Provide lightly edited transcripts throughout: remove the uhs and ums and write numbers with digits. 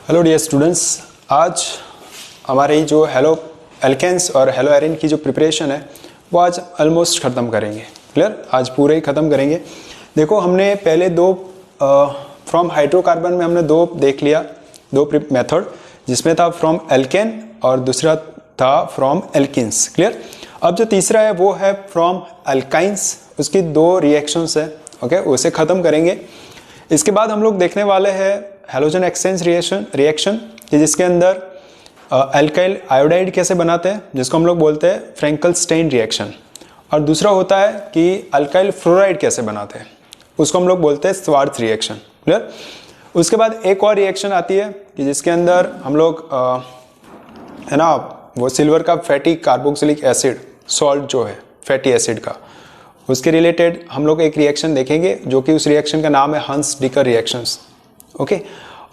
Hello dear students, आज हमारी जो हेलो एल्केन्स और हेलो एरिन की जो प्रिपरेशन है वो आज ऑलमोस्ट ख़त्म करेंगे। क्लियर? आज पूरे ही ख़त्म करेंगे। देखो, हमने पहले दो फ्रॉम हाइड्रोकार्बन में हमने दो देख लिया, दो मेथड, जिसमें था फ्रॉम एल्केन और दूसरा था फ्रॉम एल्किन्स। क्लियर? अब जो तीसरा है वो है फ्रॉम अल्काइंस, उसकी दो रिएक्शंस है। ओके, उसे ख़त्म करेंगे। इसके बाद हम लोग देखने वाले हैं हैलोजन एक्सचेंज रिएक्शन जिसके अंदर अल्काइल आयोडाइड कैसे बनाते हैं, जिसको हम लोग बोलते हैं फ्रैंकल स्टेन रिएक्शन, और दूसरा होता है कि अल्काइल फ्लोराइड कैसे बनाते हैं, उसको हम लोग बोलते हैं स्वार्थ रिएक्शन। क्लियर? उसके बाद एक और रिएक्शन आती है कि जिसके अंदर हम लोग है ना, वो सिल्वर का फैटी कार्बोक्सिलिक एसिड सॉल्ट जो है फैटी एसिड का, उसके रिलेटेड हम लोग एक रिएक्शन देखेंगे जो कि उस रिएक्शन का नाम है हंस डिकर रिएक्शंस। ओके,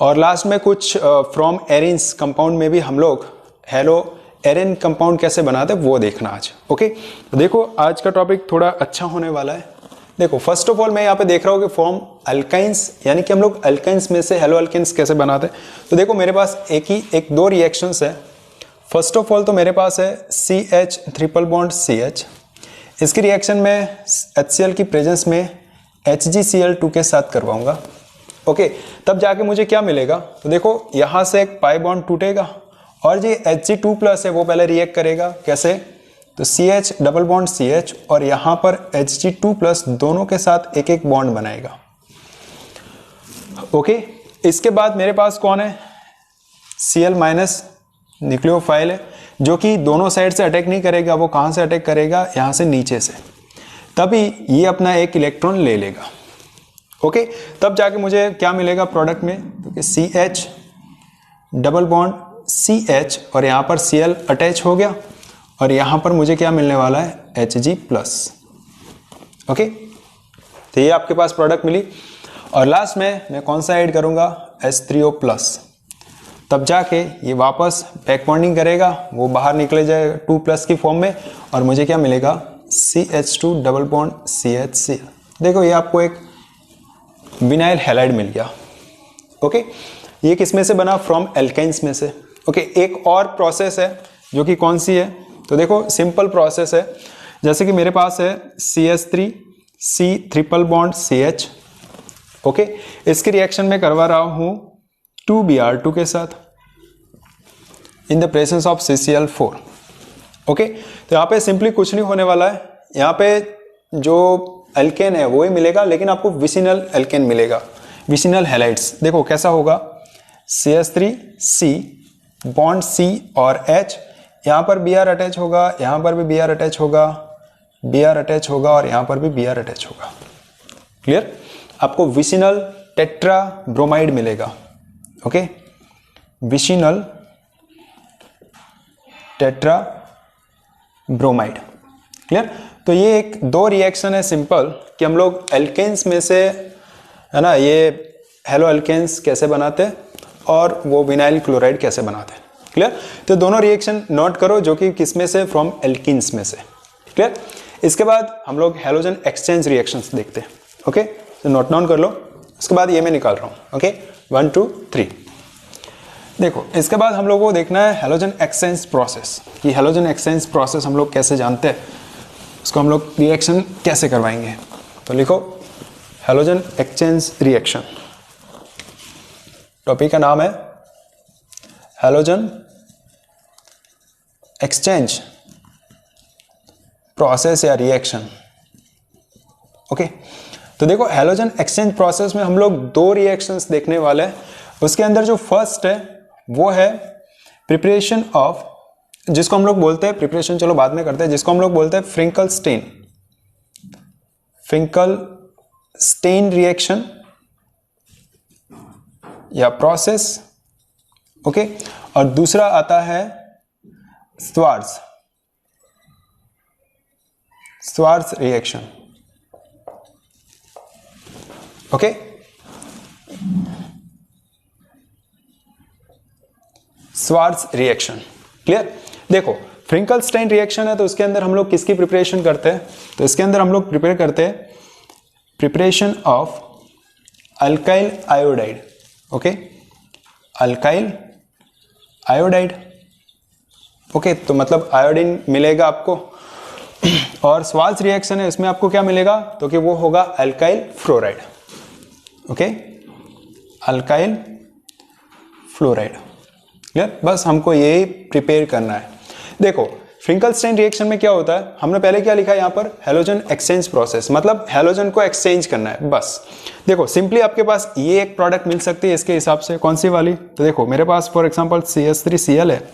और लास्ट में कुछ फ्रॉम एरिन्स कंपाउंड में भी हम लोग हेलो एरिन कंपाउंड कैसे बनाते हैं वो देखना आज। ओके, तो देखो आज का टॉपिक थोड़ा अच्छा होने वाला है। देखो, फर्स्ट ऑफ ऑल मैं यहाँ पे देख रहा हूँ कि फ्रॉम अल्काइंस, यानी कि हम लोग अल्काइंस में से हेलो अल्केन्स कैसे बनाते हैं। तो देखो, मेरे पास एक दो रिएक्शंस है। फर्स्ट ऑफ ऑल तो मेरे पास है CH ट्रिपल बॉन्ड CH। इसकी रिएक्शन में HCl की प्रेजेंस में HgCl2 के साथ करवाऊंगा। ओके, तब जाके मुझे क्या मिलेगा, तो देखो यहां से एक पाई बॉन्ड टूटेगा और जो Hg2+ है वो पहले रिएक्ट करेगा। कैसे? तो CH डबल बॉन्ड CH और यहां पर Hg2+ दोनों के साथ एक एक बॉन्ड बनाएगा। ओके, इसके बाद मेरे पास कौन है, Cl- न्यूक्लियोफाइल है, जो कि दोनों साइड से अटैक नहीं करेगा। वो कहां से अटैक करेगा, यहां से नीचे से, तभी ये अपना एक इलेक्ट्रॉन ले लेगा। ओके, तब जाके मुझे क्या मिलेगा प्रोडक्ट में, तो CH डबल बॉन्ड CH और यहां पर Cl अटैच हो गया और यहां पर मुझे क्या मिलने वाला है, Hg+। ओके, तो ये आपके पास प्रोडक्ट मिली। और लास्ट में मैं कौन सा ऐड करूंगा, H3O+। तब जाके ये वापस बैक बॉन्डिंग करेगा, वो बाहर निकले जाएगा 2+ की फॉर्म में और मुझे क्या मिलेगा, CH2 डबल बॉन्ड CHCl। देखो, ये आपको एक विनाइल हैलाइड मिल गया। ओके, ये किस में से बना, फ्रॉम एल्काइंस में से। ओके, एक और प्रोसेस है जो कि कौन सी है, तो देखो सिंपल प्रोसेस है। जैसे कि मेरे पास है CH3 C triple bond CH। Okay, इसकी रिएक्शन में करवा रहा हूं 2Br2 के साथ इन the presence of CCl4। Okay, तो यहाँ पे सिंपली कुछ नहीं होने वाला है। यहाँ पे जो एल्केन है वो ही मिलेगा, लेकिन आपको विसिनल एल्केन मिलेगा, विसिनल हैलाइड्स। देखो कैसा होगा, CH3 C बॉन्ड C और H, यहाँ पर Br अटैच होगा, यहाँ पर भी Br अटैच होगा, Br अटैच होगा और यहाँ पर भी Br अटैच होगा। क्लियर? आपको विसिनल टेट्रा ब्रोमाइड मिलेगा। Okay, vicinal tetra bromide. Clear? तो ये एक दो रिएक्शन है सिंपल, कि हम लोग एल्केन्स में से, है ना, ये हेलो एल्केन्स कैसे बनाते हैं और वो विनाइल क्लोराइड कैसे बनाते हैं। क्लियर? तो दोनों रिएक्शन नोट करो, जो कि किसमें से, फ्रॉम एल्किन्स में से। क्लियर? इसके बाद हम लोग हैलोजन एक्सचेंज रिएक्शंस देखते हैं। ओके, तो नोट डाउन कर लो। उसके बाद ये मैं निकाल रहा हूँ। ओके, 1 2 3। देखो, इसके बाद हम लोगों को देखना है हैलोजन एक्सचेंज प्रोसेस, कि हैलोजन एक्सचेंज प्रोसेस हम लोग कैसे जानते हैं, उसको हम लोग रिएक्शन कैसे करवाएंगे। तो लिखो हैलोजन एक्सचेंज रिएक्शन। टॉपिक का नाम है हैलोजन एक्सचेंज प्रोसेस या रिएक्शन। ओके, तो देखो हैलोजन एक्सचेंज प्रोसेस में हम लोग दो रिएक्शंस देखने वाले हैं। उसके अंदर जो फर्स्ट है वो है प्रिपरेशन ऑफ, जिसको हम लोग बोलते हैं, प्रिपरेशन चलो बाद में करते हैं, जिसको हम लोग बोलते हैं फ्रिंकल स्टेन रिएक्शन या प्रोसेस। ओके, और दूसरा आता है Swarts reaction. Okay, Swarts reaction. Clear? देखो, फ्रिंकल स्टेन रिएक्शन है तो उसके अंदर हम लोग किसकी प्रिपरेशन करते हैं, तो इसके अंदर हम लोग प्रिपेयर करते हैं preparation of alkyl iodide. Okay, alkyl iodide. Okay, तो मतलब आयोडीन मिलेगा आपको, और स्वाल्ज रिएक्शन है इसमें आपको क्या मिलेगा, तो कि वो होगा alkyl fluoride. Okay, alkyl fluoride. Clear, बस हमको ये प्रिपेयर करना है। देखो फ्रिंकलस्टाइन रिएक्शन में क्या होता है, हमने पहले क्या लिखा है यहाँ पर, हेलोजन एक्सचेंज प्रोसेस, मतलब हेलोजन को एक्सचेंज करना है बस। देखो सिंपली आपके पास ये एक प्रोडक्ट मिल सकती है इसके हिसाब से, कौन सी वाली, तो देखो मेरे पास फॉर एग्जांपल CH3Cl है,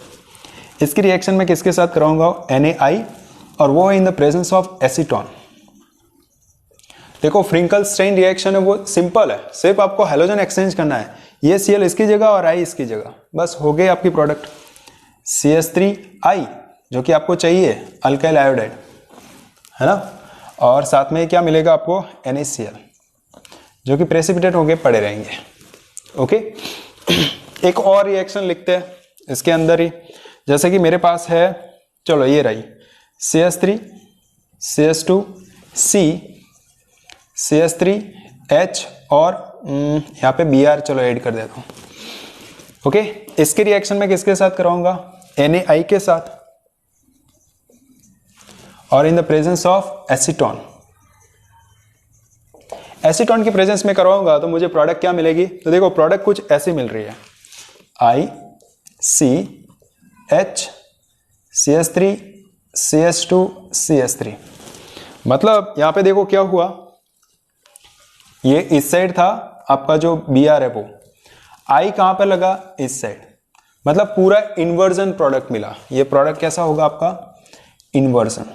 इसकी रिएक्शन में किसके साथ कराऊंगा, Na, और वो है इन द प्रेजेंस ऑफ एसीटोन। देखो फ्रिंकलस्टाइन रिएक्शन है वो सिंपल है, सिर्फ आपको हेलोजन एक्सचेंज करना है, ये Cl इसकी जगह और I इसकी जगह, बस हो गई आपकी प्रोडक्ट CH3I, जो कि आपको चाहिए अल्काइल आयोडाइड, है ना, और साथ में क्या मिलेगा आपको NaCl, जो कि प्रेसिपिटेट होके पड़े रहेंगे। ओके, एक और रिएक्शन लिखते हैं इसके अंदर ही, जैसे कि मेरे पास है, चलो ये रही CH3 CH2 C CH3H और यहाँ पे Br चलो ऐड कर देता हूँ। ओके, इसके रिएक्शन में किसके साथ कराऊंगा, Na के साथ, और इन the presence of acetone. Acetone की प्रेजेंस में करवाऊंगा तो मुझे प्रोडक्ट क्या मिलेगी, तो देखो प्रोडक्ट कुछ ऐसी मिल रही है, ICH CH3 CH2 CH3। मतलब यहां पे देखो क्या हुआ, ये इस साइड था आपका जो Br है वो, I कहां पर लगा, इस साइड, मतलब पूरा इन्वर्जन प्रोडक्ट मिला। ये प्रोडक्ट कैसा होगा आपका, इन्वर्जन,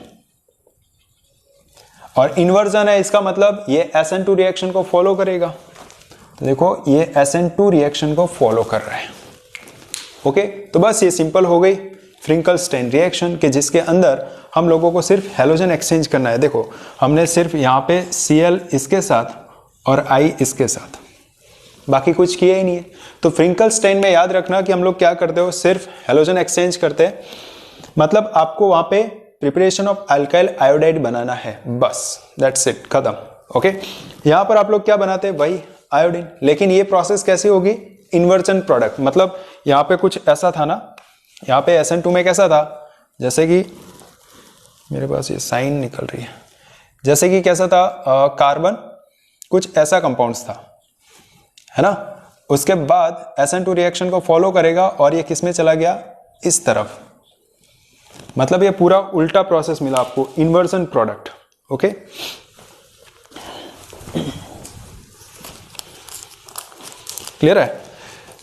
और इन्वर्जन है इसका मतलब ये SN2 रिएक्शन को फॉलो करेगा, तो देखो ये SN2 रिएक्शन को फॉलो कर रहा है। ओके, तो बस ये सिंपल हो गई फ्रिंकलस्टाइन रिएक्शन के, जिसके अंदर हम लोगों को सिर्फ हेलोजन एक्सचेंज करना है। देखो हमने सिर्फ यहाँ पे Cl इसके साथ और I इसके साथ, बाकी कुछ किया ही नहीं है। तो फ्रिंकलस्टाइन में याद रखना कि हम लोग क्या करते हो, सिर्फ हेलोजन एक्सचेंज करते हैं, मतलब आपको वहां पे प्रिपरेशन ऑफ अल्काइल आयोडाइड बनाना है, बस दैट्स इट, खत्म। ओके, यहां पर आप लोग क्या बनाते हैं, वही आयोडीन, लेकिन ये प्रोसेस कैसी होगी, इन्वर्जन प्रोडक्ट, मतलब यहाँ पे कुछ ऐसा था ना, यहाँ पे SN2 में कैसा था, जैसे कि मेरे पास ये साइन निकल रही है, जैसे कि कैसा था, कार्बन कुछ ऐसा कंपाउंड्स था, है ना, उसके बाद SN2 रिएक्शन को फॉलो करेगा और ये किस में चला गया, इस तरफ, मतलब ये पूरा उल्टा प्रोसेस मिला आपको, इन्वर्जन प्रोडक्ट। ओके, क्लियर है,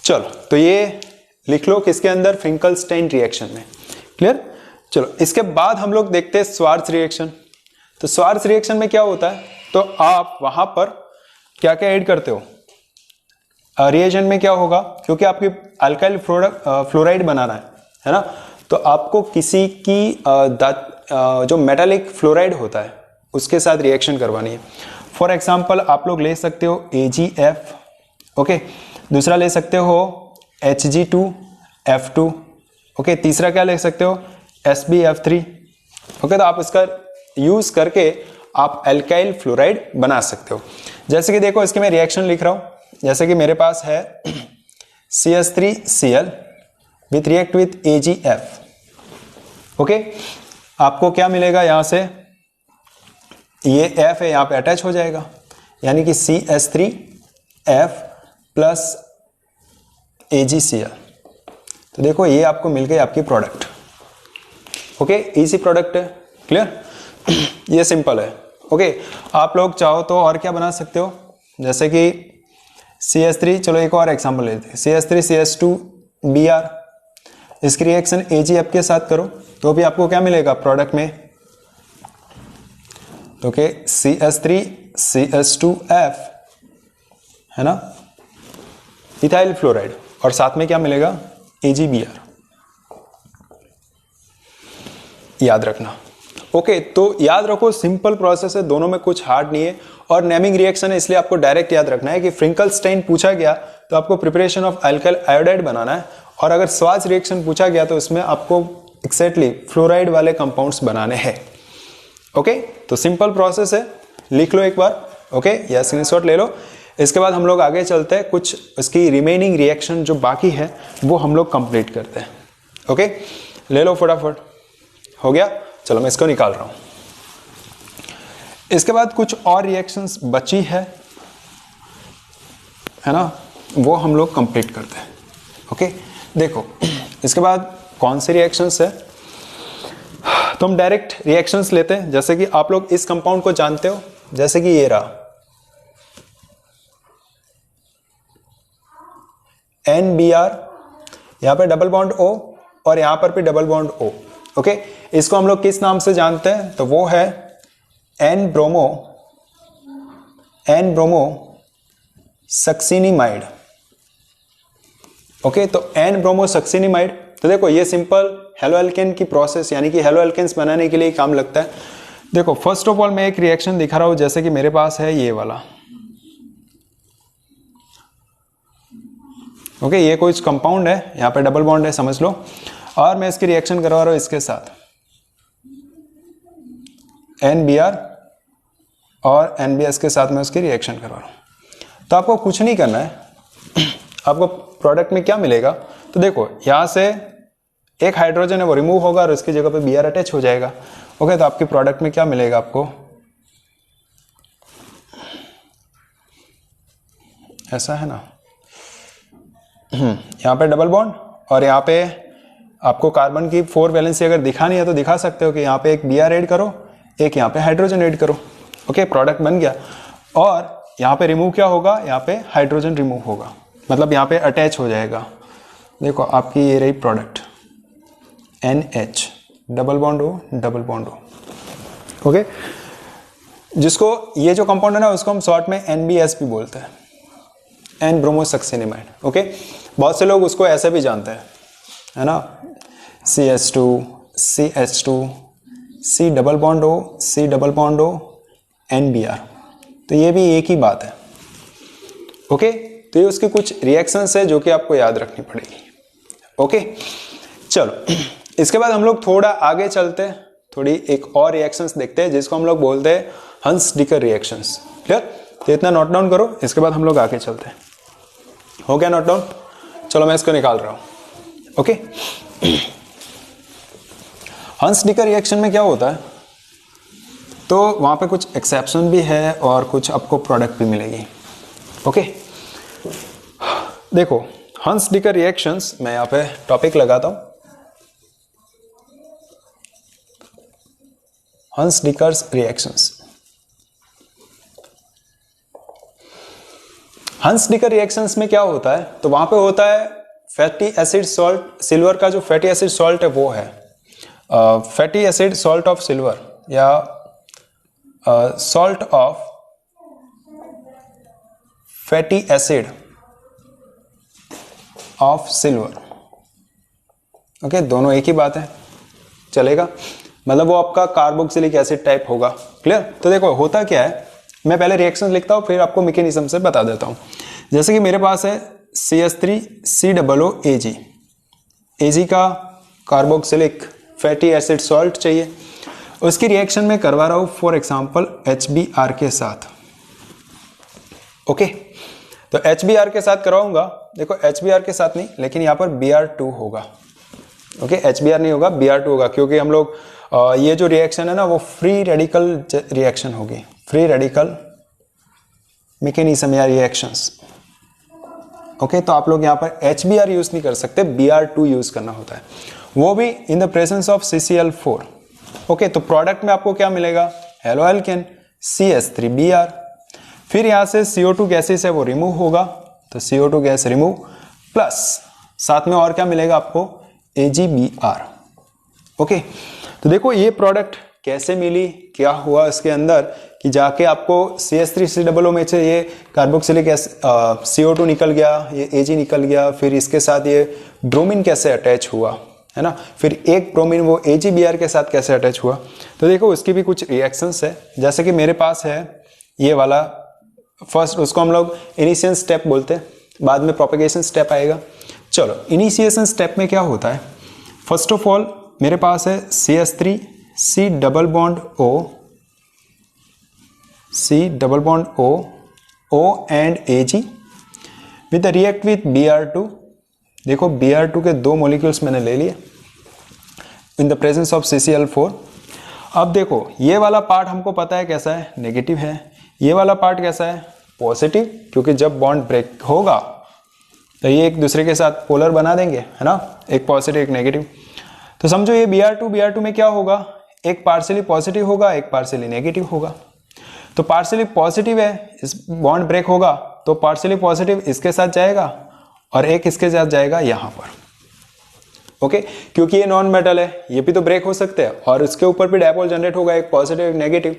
चलो तो ये लिख लो किसके अंदर, फ्रिंकलस्टाइन रिएक्शन में। क्लियर, चलो इसके बाद हम लोग देखते हैं स्वार्ट्ज रिएक्शन। तो स्वार्ट्ज रिएक्शन में क्या होता है, तो आप वहां पर क्या क्या ऐड करते हो, रिएजेंट में क्या होगा, क्योंकि आपकी अल्काइल फ्लोराइड बनाना है ना, तो आपको किसी की जो मेटालिक फ्लोराइड होता है उसके साथ रिएक्शन करवानी है। फॉर एग्जांपल आप लोग ले सकते हो AgF, ओके, दूसरा ले सकते हो Hg2F2, ओके, तीसरा क्या ले सकते हो, SbF3, ओके, तो आप इसका यूज करके आप अल्काइल फ्लोराइड बना सकते हो। जैसे कि देखो इसके मैं रिएक्शन लिख रहा हूं, जैसे कि मेरे पास है CH3Cl with react with AgF, okay, आपको क्या मिलेगा, यहां से ये F है यहां पे अटैच हो जाएगा, यानी कि CH3F प्लस AgCl, तो देखो ये आपको मिल गई आपकी प्रोडक्ट। ओके, इजी प्रोडक्ट है, क्लियर, ये सिंपल है। ओके, आप लोग चाहो तो और क्या बना सकते हो, जैसे कि CH3, चलो एक और एग्जांपल लेते हैं, CH3CH2Br, इसकी रिएक्शन AgF के साथ करो तो भी आपको क्या मिलेगा प्रोडक्ट में, ओके, CH3CH2F, है ना, इथाइल फ्लोराइड, और साथ में क्या मिलेगा, AgBr, याद रखना। ओके, तो याद रखो सिंपल प्रोसेस है, दोनों में कुछ हार्ड नहीं है, और नेमिंग रिएक्शन है इसलिए आपको डायरेक्ट याद रखना है कि फ्रिंकलस्टाइन पूछा गया तो आपको प्रिपरेशन ऑफ अल्काइल आयोडाइड बनाना है, और अगर स्वार्ट्ज रिएक्शन पूछा गया तो इसमें आपको एक्जैक्टली फ्लोराइड वाले कंपाउंड्स बनाने हैं। ओके, तो सिंपल प्रोसेस है, लिख लो एक बार, ओके, या स्क्रीनशॉट ले लो। इसके बाद हम लोग आगे चलते हैं, कुछ इसकी रिमेनिंग रिएक्शन जो बाकी है वो हम लोग कंप्लीट करते हैं। ओके, ले लो फटाफट। हो गया, चलो मैं इसको निकाल रहा हूं। इसके बाद कुछ और रिएक्शंस बची है ना, वो हम लोग कंप्लीट करते हैं। ओके, देखो इसके बाद कौन से रिएक्शंस है, तो हम डायरेक्ट रिएक्शंस लेते हैं। जैसे कि आप लोग इस कंपाउंड को जानते हो, जैसे कि ये रहा NBr, यहां पे डबल बॉन्ड O और यहां पर भी डबल बॉन्ड O। ओके, इसको हम लोग किस नाम से जानते हैं, तो वो है N ब्रोमो सक्सिनिमाइड। ओके, तो N ब्रोमो सक्सिनिमाइड, तो देखो ये सिंपल हेलो एल्केन की प्रोसेस यानी कि हेलो एल्केन्स बनाने के लिए काम लगता है। देखो फर्स्ट ऑफ ऑल मैं एक रिएक्शन दिखा रहा हूं, जैसे कि मेरे पास है ये वाला। ओके, ये कुछ कंपाउंड है, यहाँ पे डबल बॉन्ड है समझ लो, और मैं इसकी रिएक्शन करवा रहा हूं इसके साथ NBr और NBS के साथ मैं उसकी रिएक्शन करवा रहा हूं। तो आपको कुछ नहीं करना है, आपको प्रोडक्ट में क्या मिलेगा, तो देखो यहां से एक हाइड्रोजन है वो रिमूव होगा और उसकी जगह पे Br अटैच हो जाएगा। ओके, तो आपकी प्रोडक्ट में क्या मिलेगा आपको, ऐसा है ना, यहाँ पे डबल बॉन्ड और यहाँ पे आपको कार्बन की 4 वैलेंसी अगर दिखानी है तो दिखा सकते हो कि यहाँ पे एक Br ऐड करो, एक यहाँ पे हाइड्रोजन ऐड करो। ओके, प्रोडक्ट बन गया। और यहाँ पे रिमूव क्या होगा, यहाँ पे हाइड्रोजन रिमूव होगा, मतलब यहाँ पे अटैच हो जाएगा। देखो आपकी ये रही product NH, double bond O, double bond O। Okay, जिसको ये जो कंपाउंड है ना उसको हम शॉर्ट में NBS भी बोलते हैं, N ब्रोमो सक्सिनिमाइड। ओके, बहुत से लोग उसको ऐसे भी जानते हैं, है ना, CH2 CH2 C double bond O, C double bond O, NBr, तो ये भी एक ही बात है। ओके, तो ये उसके कुछ रिएक्शंस है जो कि आपको याद रखनी पड़ेगी। ओके, चलो इसके बाद हम लोग थोड़ा आगे चलते हैं, थोड़ी एक और रिएक्शंस देखते हैं जिसको हम लोग बोलते हैं हंस-डिकर रिएक्शंस। क्लियर, तो इतना नोट डाउन करो, इसके बाद हम लोग आगे चलते हैं। हो गया नोट डाउन, चलो मैं इसको निकाल रहा हूं। ओके, हंस-डिकर रिएक्शन में क्या होता है, तो वहां पे कुछ एक्सेप्शन भी है और कुछ आपको प्रोडक्ट भी मिलेगी। ओके, देखो हंस-डिकर रिएक्शंस, मैं यहाँ पे टॉपिक लगाता हूं, हंस-डिकर रिएक्शंस। हंस-डिकर रिएक्शंस में क्या होता है, तो वहां पे होता है फैटी एसिड सॉल्ट, सिल्वर का जो फैटी एसिड सॉल्ट है वो है fatty acid salt of silver या salt of fatty acid of silver. Okay, दोनों एक ही बात है, चलेगा, मतलब वो आपका कार्बोक्सिलिक एसिड टाइप होगा। क्लियर, तो देखो होता क्या है, मैं पहले रिएक्शन लिखता हूं फिर आपको मैकेनिज्म से बता देता हूं। जैसे कि मेरे पास है CH3COOAg, Ag का कार्बोक्सिलिक फैटी एसिड सॉल्ट चाहिए, उसकी रिएक्शन में करवा रहा हूं फॉर एग्जांपल HBr के साथ। ओके, तो HBr के साथ करवाऊंगा, देखो HBr के साथ नहीं लेकिन यहां पर Br2 होगा। ओके, HBr नहीं होगा, Br2 होगा, क्योंकि हम लोग ये जो रिएक्शन है ना वो फ्री रेडिकल रिएक्शन होगी, फ्री रेडिकल मैकेनिज्म या रिएक्शंस। ओके, तो आप लोग यहाँ पर HBr यूज नहीं कर सकते, Br2 यूज करना होता है, वो भी इन the presence of CCl4। Okay, तो प्रोडक्ट में आपको क्या मिलेगा, हेलो एल्केन CH3Br, फिर यहाँ से CO2 गैसेस है वो रिमूव होगा, तो CO2 गैस रिमूव प्लस साथ में और क्या मिलेगा आपको, AgBr। ओके, तो देखो ये प्रोडक्ट कैसे मिली, क्या हुआ इसके अंदर कि जाके आपको CH3COO में से ये कार्बोक्सिलिक CO2 निकल गया, ये Ag निकल गया, फिर इसके साथ ये ब्रोमीन कैसे अटैच हुआ, है ना, फिर एक ब्रोमीन वो AgBr के साथ कैसे अटैच हुआ। तो देखो उसकी भी कुछ रिएक्शंस है, जैसे कि मेरे पास है ये वाला, फर्स्ट उसको हम लोग इनिशिएशन स्टेप बोलते हैं, बाद में प्रोपेगेशन स्टेप आएगा। चलो इनिशिएशन स्टेप में क्या होता है, फर्स्ट ऑफ ऑल मेरे पास है CH3 C double bond O, C double bond O O and Ag with the react with Br2। देखो Br2 के 2 मॉलिक्यूल्स मैंने ले लिए इन द प्रेजेंस ऑफ CCl4। अब देखो ये वाला पार्ट हमको पता है कैसा है, नेगेटिव है। ये वाला पार्ट कैसा है, पॉजिटिव, क्योंकि जब बॉन्ड ब्रेक होगा तो ये एक दूसरे के साथ पोलर बना देंगे, है ना, एक पॉजिटिव एक नेगेटिव। तो समझो ये Br2 में क्या होगा, एक पार्शियली पॉजिटिव होगा, एक पार्शियली नेगेटिव होगा। तो पार्शियली पॉजिटिव है, इस बॉन्ड ब्रेक होगा तो पार्शियली पॉजिटिव इसके साथ जाएगा और एक इसके साथ जाएगा यहां पर। ओके, क्योंकि ये नॉन मेटल है, ये भी तो ब्रेक हो सकते हैं और इसके ऊपर भी डायपोल जनरेट होगा, एक पॉजिटिव एक नेगेटिव।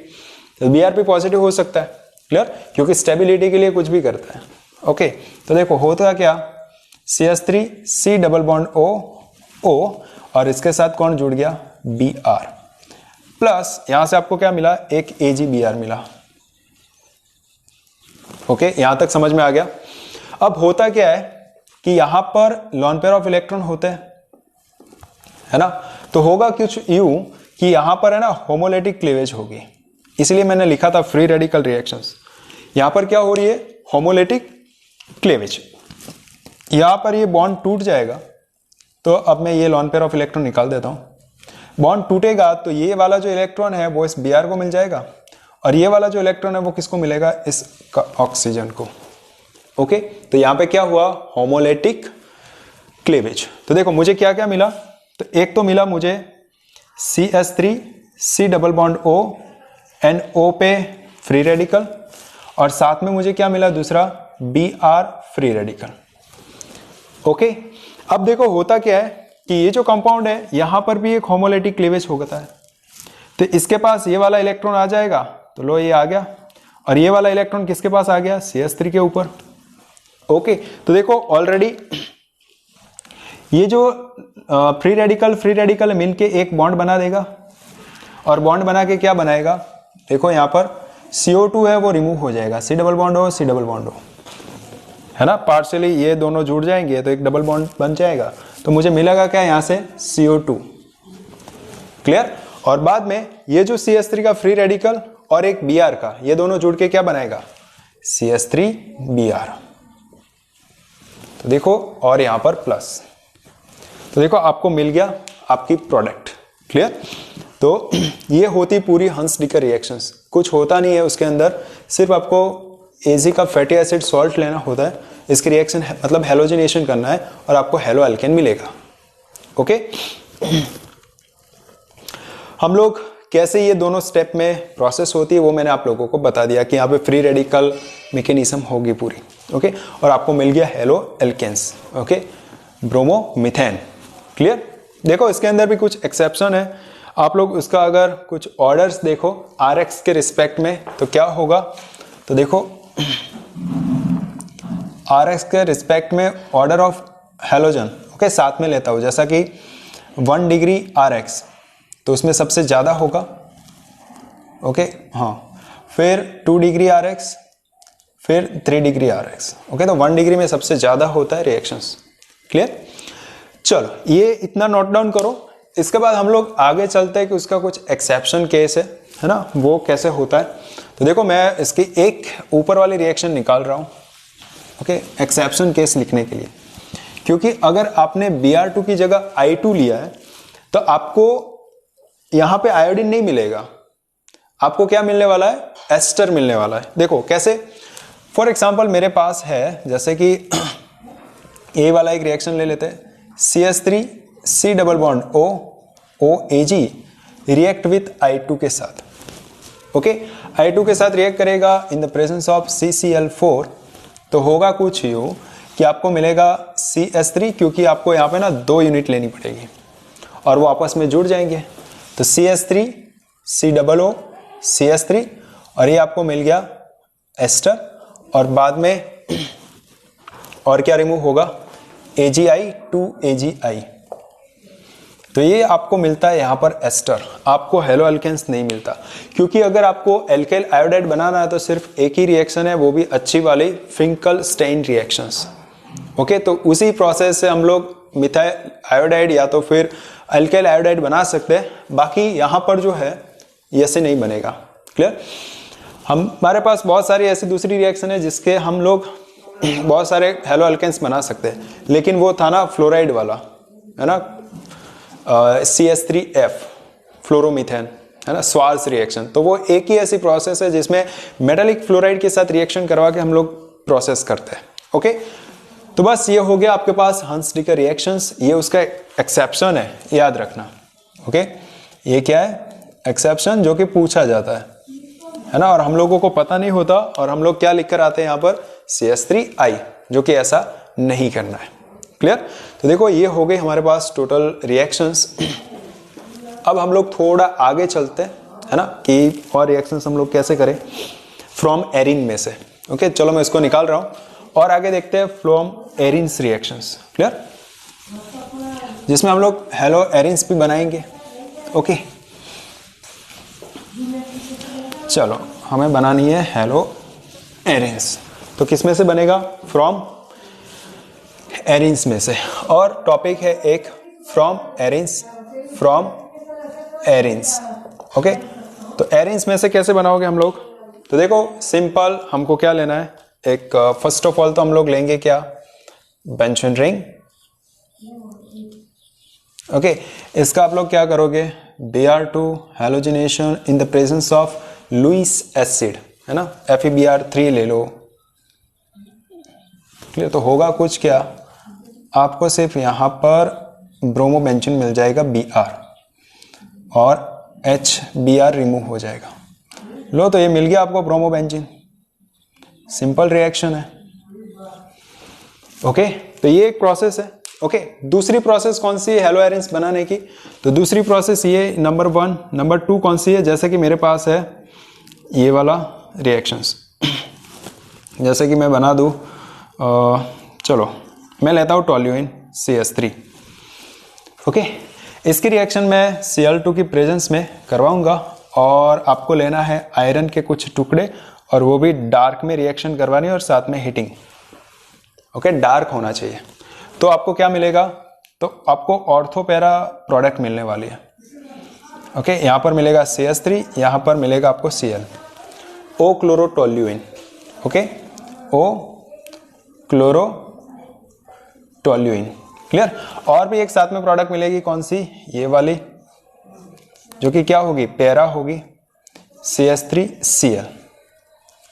तो Br पॉजिटिव हो सकता है, क्लियर, क्योंकि स्टेबिलिटी के लिए कुछ भी करता है। ओके, तो देखो होता क्या, CH3 C double bond O और इसके साथ कौन जुड़ गया, Br प्लस यहां से आपको क्या मिला, एक AgBr मिला। ओके, यहां तक समझ में आ गया। अब होता क्या है कि यहां पर लॉन पेयर ऑफ इलेक्ट्रॉन होते हैं, है ना, तो होगा कुछ यूं कि यहां पर है ना होमोलेटिक क्लीवेज होगी, इसलिए मैंने लिखा था फ्री रेडिकल रिएक्शंस। यहां पर क्या हो रही है, होमोलेटिक क्लीवेज। यहां पर ये बॉन्ड टूट जाएगा, तो अब मैं ये लॉन पेयर ऑफ इलेक्ट्रॉन निकाल देता हूं। बॉन्ड टूटेगा तो ये वाला जो इलेक्ट्रॉन है वो इस Br को मिल जाएगा और ये वाला जो इलेक्ट्रॉन है वो किसको मिलेगा, इस ऑक्सीजन को। ओके, तो यहां पे क्या हुआ, होमोलेटिक क्लीवेज। तो देखो मुझे क्या क्या मिला, तो एक तो मिला मुझे CH3 C double bond O and O पे फ्री रेडिकल, और साथ में मुझे क्या मिला दूसरा, Br फ्री रेडिकल। ओके, अब देखो होता क्या है कि ये जो कंपाउंड है यहां पर भी एक होमोलेटिक क्लीवेज होता है, तो इसके पास ये वाला इलेक्ट्रॉन आ जाएगा, तो लो ये आ गया, और ये वाला इलेक्ट्रॉन किसके पास आ गया, CH3 के ऊपर। ओके, तो देखो ऑलरेडी ये जो फ्री रेडिकल मिलके एक बॉन्ड बना देगा, और बॉन्ड बना के क्या बनाएगा, देखो यहां पर CO2 है वो रिमूव हो जाएगा, C double bond O C double bond O, है ना, पार्शियली ये दोनों जुड़ जाएंगे तो एक डबल बॉन्ड बन जाएगा। तो मुझे मिलेगा क्या यहां से, CO2, क्लियर। और बाद में ये जो CH3 का फ्री रेडिकल और एक Br का, ये दोनों जुड़ के क्या बनाएगा, CH3Br। तो देखो, और यहां पर प्लस, तो देखो आपको मिल गया आपकी प्रोडक्ट, क्लियर। तो ये होती पूरी हंस-डिकर रिएक्शंस, कुछ होता नहीं है उसके अंदर, सिर्फ आपको Ag का फैटी एसिड सॉल्ट लेना होता है, इसकी रिएक्शन मतलब हेलोजिनेशन करना है और आपको हेलो एल्केन मिलेगा। ओके, हम लोग कैसे ये दोनों स्टेप में प्रोसेस होती है वो मैंने आप लोगों को बता दिया कि यहाँ पे फ्री रेडिकल मैकेनिज्म होगी पूरी। ओके, और आपको मिल गया haloalkanes. Okay, bromomethane, clear. देखो इसके अंदर भी कुछ एक्सेप्शन है, आप लोग उसका अगर कुछ ऑर्डर्स देखो RX के रिस्पेक्ट में तो क्या होगा, तो देखो RX के रिस्पेक्ट में ऑर्डर ऑफ हेलोजन, ओके, साथ में लेता हूं, जैसा कि 1 डिग्री RX तो उसमें सबसे ज्यादा होगा, ओके, हाँ, फिर 2 डिग्री RX, फिर 3 डिग्री RX, ओके, तो 1 डिग्री में सबसे ज्यादा होता है रिएक्शंस, क्लियर। चलो ये इतना नोट डाउन करो, इसके बाद हम लोग आगे चलते हैं कि उसका कुछ एक्सेप्शन केस है ना, वो कैसे होता है। तो देखो मैं इसकी एक ऊपर वाली रिएक्शन निकाल रहा हूं, ओके, एक्सेप्शन केस लिखने के लिए, क्योंकि अगर आपने Br2 की जगह I2 लिया है तो आपको यहां पे आयोडीन नहीं मिलेगा, आपको क्या मिलने वाला है, एस्टर मिलने वाला है। देखो कैसे, फॉर एग्जाम्पल मेरे पास है, जैसे कि ये वाला एक रिएक्शन ले लेते हैं, CH3 C double bond O Ag react with I2 के साथ। ओके, I2 के साथ रिएक्ट करेगा इन द प्रेजेंस ऑफ CCl4, तो होगा कुछ यूं कि आपको मिलेगा CH3, क्योंकि आपको यहाँ पे ना 2 यूनिट लेनी पड़ेगी और वो आपस में जुड़ जाएंगे, तो CH3 C double O CH3, और ये आपको मिल गया एस्टर, और बाद में और क्या रिमूव होगा, AgI 2AgI, तो ये आपको मिलता है यहां पर एस्टर, आपको हेलो एल्केन्स नहीं मिलता, क्योंकि अगर आपको एल्काइल आयोडाइड बनाना है तो सिर्फ एक ही रिएक्शन है, वो भी अच्छी वाली फिंकल स्टेन रिएक्शंस। ओके, तो उसी प्रोसेस से हम लोग मिथाइल आयोडाइड या तो फिर एल्काइल आयोडाइड बना सकते हैं, बाकी यहां पर जो है ये से नहीं बनेगा, क्लियर। हमारे पास बहुत सारी ऐसी दूसरी रिएक्शन है जिसके हम लोग बहुत सारे हेलो एल्केन्स बना सकते हैं, लेकिन वो था ना फ्लोराइड वाला, है ना, CH3F फ्लोरोमीथेन, है ना, स्वार्स रिएक्शन। तो वो एक ही ऐसी प्रोसेस है जिसमें मेटालिक फ्लोराइड के साथ रिएक्शन करवा के हम लोग प्रोसेस करते हैं। ओके, तो बस ये हो गया आपके पास हंस-डिकर रिएक्शंस, ये उसका एक्सेप्शन है, याद रखना। ओके, ये क्या है? एक्सेप्शन जो कि पूछा जाता है ना, और हम लोगों को पता नहीं होता और हम लोग क्या लिख कर आते हैं यहाँ पर CH3I, जो कि ऐसा नहीं करना है। क्लियर? तो देखो ये हो गई हमारे पास टोटल रिएक्शंस। अब हम लोग थोड़ा आगे चलते हैं, है ना, कि और रिएक्शंस हम लोग कैसे करें फ्रॉम एरिन में से। ओके, चलो मैं इसको निकाल रहा हूँ और आगे देखते हैं फ्रॉम एरिन्स रिएक्शंस। क्लियर? जिसमें हम लोग हेलो एरिन्स भी बनाएंगे। ओके, चलो हमें बनानी है हेलो एरिन्स। तो किस में से बनेगा? फ्रॉम एरिन्स में से, और टॉपिक है एक from arenes, from arenes. Okay, तो एरिन्स में से कैसे बनाओगे हम लोग? तो देखो सिंपल, हमको क्या लेना है, एक फर्स्ट ऑफ ऑल तो हम लोग लेंगे क्या? Benzene ring. ओके, इसका आप लोग क्या करोगे? Br2 halogenation in the presence of Lewis acid, है ना, FeBr3 ले लो। क्लियर? तो होगा कुछ क्या, आपको सिर्फ यहां पर ब्रोमोबेंजीन मिल जाएगा Br और HBr रिमूव हो जाएगा। लो, तो ये मिल गया आपको ब्रोमोबेंजीन। सिंपल रिएक्शन है। ओके, तो ये एक प्रोसेस है। ओके, दूसरी प्रोसेस कौन सी है हेलो एरिन्स बनाने की? तो दूसरी प्रोसेस ये नंबर 1, नंबर 2 कौन सी है? जैसे कि मेरे पास है ये वाला रिएक्शंस, जैसे कि मैं बना दूं, चलो मैं लेता हूं टोल्यूइन CH3। ओके, इसकी रिएक्शन मैं Cl2 की प्रेजेंस में करवाऊंगा और आपको लेना है आयरन के कुछ टुकड़े, और वो भी डार्क में रिएक्शन करवानी है और साथ में हीटिंग। ओके, डार्क होना चाहिए। तो आपको क्या मिलेगा? तो आपको ऑर्थोपेरा प्रोडक्ट मिलने वाली है। ओके, यहाँ पर मिलेगा CH3, यहाँ पर मिलेगा आपको Cl, ओ क्लोरोटोल्यूइन। ओके, ओ क्लोरोटोल्यूइन। क्लियर? और भी एक साथ में प्रोडक्ट मिलेगी, कौन सी? ये वाली, जो कि क्या होगी? पैरा होगी, CH3Cl।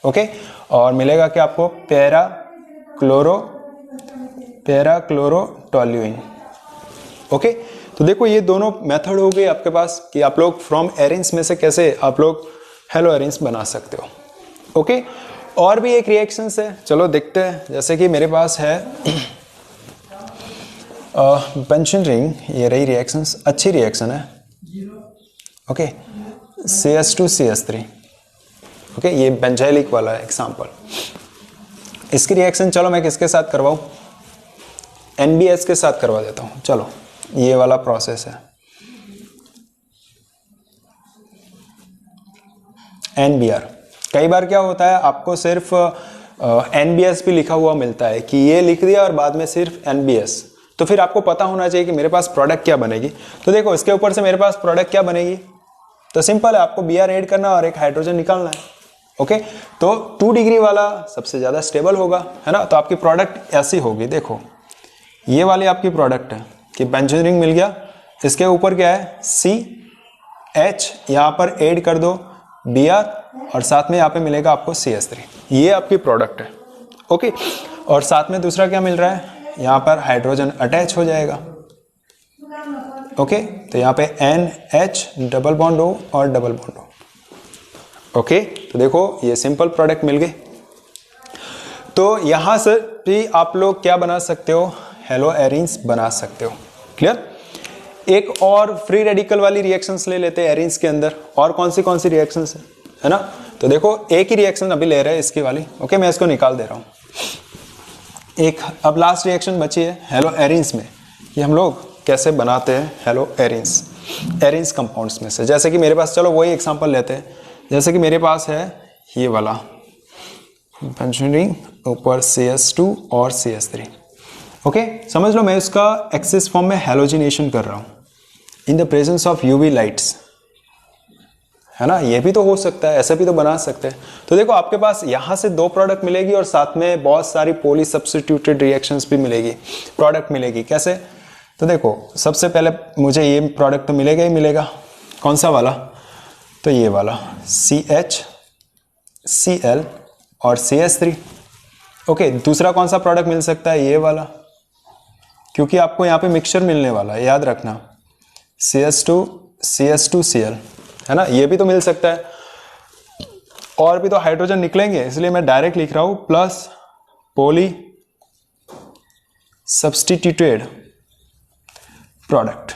ओके, और मिलेगा क्या आपको? पैरा क्लोरोटोल्यूइन। ओके, तो देखो ये दोनों मेथड हो गए आपके पास कि आप लोग फ्रॉम एरिन्स में से कैसे आप लोग हेलो एरिन्स बना सकते हो। ओके, और भी एक रिएक्शन है, चलो देखते हैं। जैसे कि मेरे पास है बेंजीन रिंग, ये रही रिएक्शंस, अच्छी रिएक्शन है। Okay, CH2CH3। ओके, ये बेंजाइलिक वाला एग्जांपल। इसकी रिएक्शन चलो मैं किसके साथ करवाऊं? NBS के साथ करवा देता हूं। चलो, ये वाला प्रोसेस है NBr। कई बार क्या होता है, आपको सिर्फ NBS भी लिखा हुआ मिलता है कि ये लिख दिया और बाद में सिर्फ NBS, तो फिर आपको पता होना चाहिए कि मेरे पास प्रोडक्ट क्या बनेगी। तो देखो इसके ऊपर से मेरे पास प्रोडक्ट क्या बनेगी, तो सिंपल है, आपको Br ऐड करना और एक हाइड्रोजन निकालना है। ओके, तो 2 डिग्री वाला सबसे ज्यादा स्टेबल होगा, है ना। तो आपकी प्रोडक्ट ऐसी होगी, देखो ये वाली आपकी प्रोडक्ट है कि बेंजीन रिंग मिल गया, इसके ऊपर क्या है? CH, यहां पर ऐड कर दो Br और साथ में यहाँ पे मिलेगा आपको CH3। ये आपकी प्रोडक्ट है। ओके, और साथ में दूसरा क्या मिल रहा है? यहाँ पर हाइड्रोजन अटैच हो जाएगा। ओके, तो यहाँ पे NH डबल बॉन्ड O और डबल बॉन्ड O। ओके, तो देखो ये सिंपल प्रोडक्ट मिल गई। तो यहां से भी आप लोग क्या बना सकते हो? हेलो एरिन्स बना सकते हो। क्लियर? एक और फ्री रेडिकल वाली रिएक्शंस ले लेते हैं एरिन्स के अंदर। और कौन सी रिएक्शंस है ना? तो देखो एक ही रिएक्शन अभी ले रहे हैं, इसकी वाली। ओके, मैं इसको निकाल दे रहा हूं। एक अब लास्ट रिएक्शन बची है हेलो एरिन्स में, कि हम लोग कैसे बनाते हैं हेलो एरिन्स कंपाउंड्स में से। जैसे कि मेरे पास, चलो वही एग्जांपल लेते हैं। जैसे कि मेरे पास है ये वाला बेंजीन रिंग, ऊपर CH2 और CH3। ओके, समझ लो मैं इसका एक्सिस फॉर्म में हैलोजिनेशन कर रहा हूं इन the presence of UV lights, है ना, ये भी तो हो सकता है, ऐसा भी तो बना सकते हैं। तो देखो आपके पास यहाँ से 2 प्रोडक्ट मिलेगी और साथ में बहुत सारी पॉली सब्स्टिट्यूटेड रिएक्शंस भी मिलेगी, प्रोडक्ट मिलेगी। कैसे? तो देखो सबसे पहले मुझे ये प्रोडक्ट तो मिलेगा ही मिलेगा। कौन सा वाला? तो ये वाला CHCl और CH3। ओके, दूसरा कौन सा प्रोडक्ट मिल सकता है? ये वाला, क्योंकि आपको यहाँ पे मिक्सचर मिलने वाला है, याद रखना, CH2Cl, है ना, ये भी तो मिल सकता है। और भी तो हाइड्रोजन निकलेंगे, इसलिए मैं डायरेक्ट लिख रहा हूं प्लस पॉली सब्स्टिट्यूटेड प्रोडक्ट,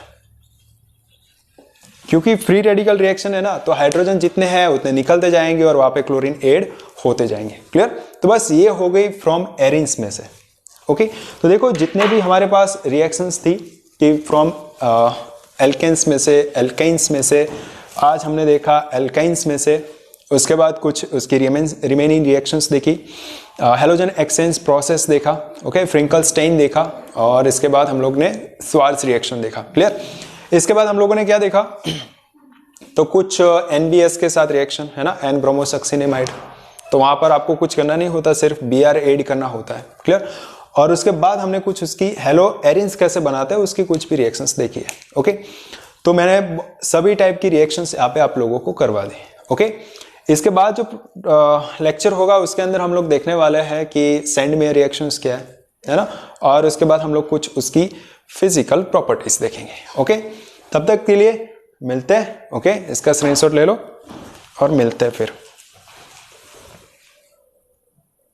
क्योंकि फ्री रेडिकल रिएक्शन है ना, तो हाइड्रोजन जितने हैं उतने निकलते जाएंगे और वहां पे क्लोरीन ऐड होते जाएंगे। क्लियर? तो बस ये हो गई फ्रॉम एरिन्स में से। ओके, तो देखो जितने भी हमारे पास रिएक्शंस थी कि फ्रॉम एल्केन्स में से, एल्काइंस में से, आज हमने देखा एल्काइंस में से, उसके बाद कुछ उसकी रिमेनिंग रिएक्शंस देखी, हैलोजन एक्सचेंज प्रोसेस देखा, ओके, फ्रिंकल-स्टेइन देखा, और इसके बाद हम लोग ने स्वार्ट्ज रिएक्शन देखा। क्लियर? इसके बाद हम लोगों ने क्या देखा? तो कुछ NBS के साथ रिएक्शन, है ना, एन ब्रोमोसक्सिनेमाइड, तो वहां पर आपको कुछ करना नहीं होता, सिर्फ Br ऐड करना होता है। क्लियर? और उसके बाद हमने कुछ उसकी हेलो एरिन्स कैसे बनाते हैं उसकी कुछ भी रिएक्शंस देखी है। ओके, तो मैंने सभी टाइप की रिएक्शंस यहाँ पे आप लोगों को करवा दी। ओके, इसके बाद जो लेक्चर होगा उसके अंदर हम लोग देखने वाले हैं कि सैंडमेयर रिएक्शंस क्या है ना, और उसके बाद हम लोग कुछ उसकी फिजिकल प्रॉपर्टीज देखेंगे। ओके, तब तक के लिए मिलते हैं। ओके, इसका स्क्रीनशॉट ले लो और मिलते हैं फिर।